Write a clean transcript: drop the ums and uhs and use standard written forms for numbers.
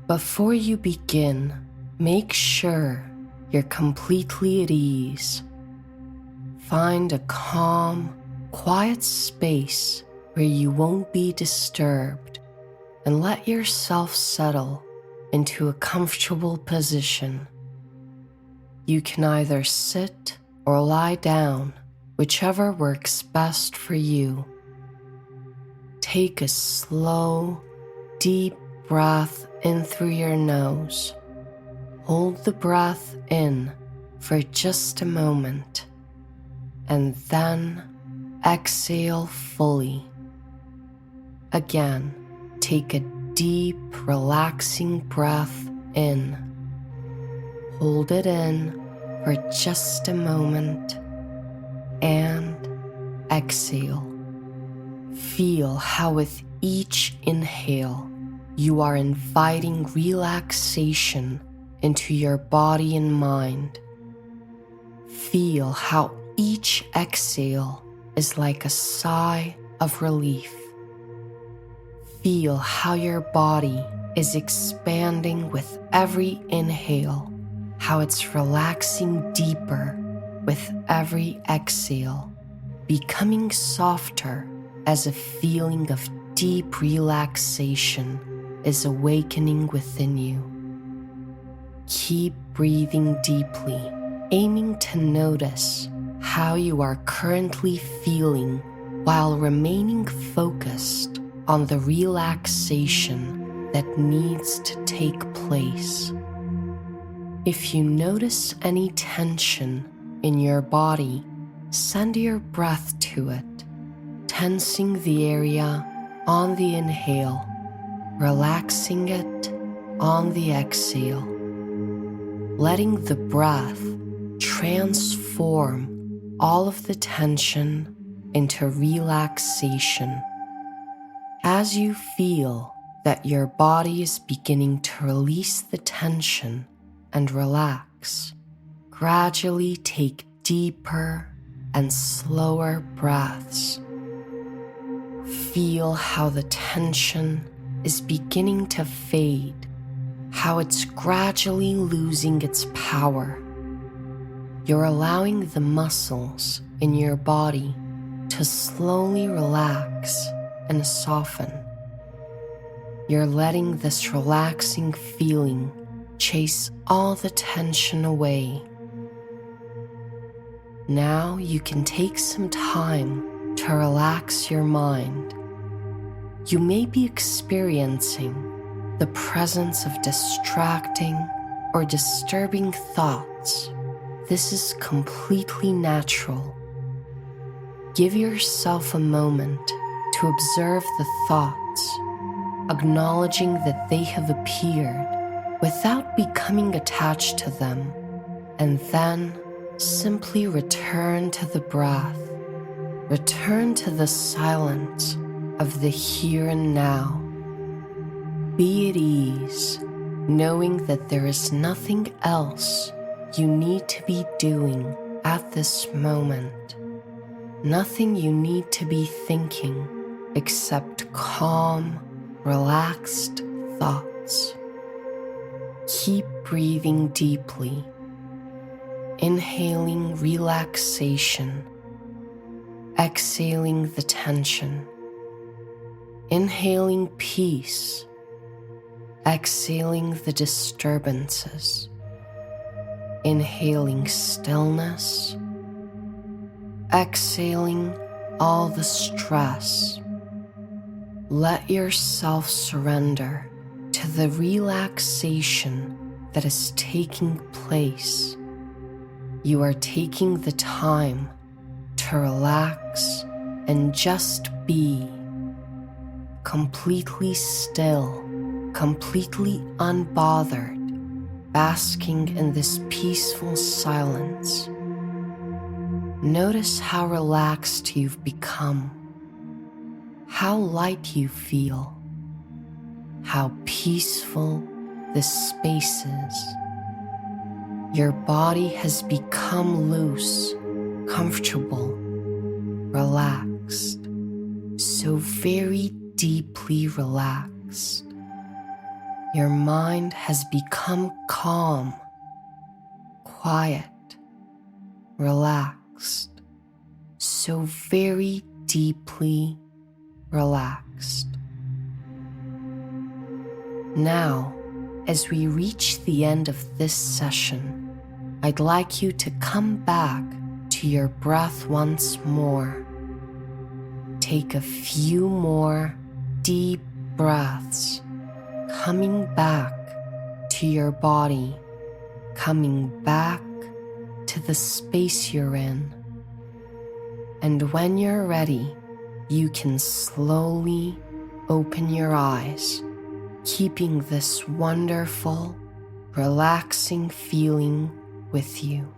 Before you begin, make sure you're completely at ease. Find a calm, quiet space where you won't be disturbed, and let yourself settle into a comfortable position. You can either sit or lie down, whichever works best for you. Take a slow, deep breath in through your nose. Hold the breath in for just a moment, and then exhale fully. Again, take a deep, relaxing breath in. Hold it in for just a moment, and exhale. Feel how with each inhale, you are inviting relaxation into your body and mind. Feel how each exhale is like a sigh of relief. Feel how your body is expanding with every inhale, how it's relaxing deeper with every exhale, becoming softer as a feeling of deep relaxation is awakening within you. Keep breathing deeply, aiming to notice how you are currently feeling while remaining focused on the relaxation that needs to take place. If you notice any tension in your body, send your breath to it, tensing the area on the inhale, relaxing it on the exhale, letting the breath transform all of the tension into relaxation. As you feel that your body is beginning to release the tension and relax, gradually take deeper and slower breaths. Feel how the tension is beginning to fade, how it's gradually losing its power. You're allowing the muscles in your body to slowly relax and soften. You're letting this relaxing feeling chase all the tension away. Now you can take some time to relax your mind. You may be experiencing the presence of distracting or disturbing thoughts. This is completely natural. Give yourself a moment to observe the thoughts, acknowledging that they have appeared without becoming attached to them, and then simply return to the breath. Return to the silence of the here and now. Be at ease, knowing that there is nothing else you need to be doing at this moment. Nothing you need to be thinking except calm, relaxed thoughts. Keep breathing deeply, inhaling relaxation, exhaling the tension, inhaling peace, exhaling the disturbances, inhaling stillness, exhaling all the stress. Let yourself surrender to the relaxation that is taking place. You are taking the time to relax and just be completely still, completely unbothered, basking in this peaceful silence. Notice how relaxed you've become, how light you feel, how peaceful this space is. Your body has become loose, comfortable, relaxed, so very deeply relaxed. Your mind has become calm, quiet, relaxed, so very deeply relaxed. Now, as we reach the end of this session, I'd like you to come back to your breath once more. Take a few more deep breaths, coming back to your body, coming back to the space you're in. And when you're ready, you can slowly open your eyes, keeping this wonderful, relaxing feeling with you.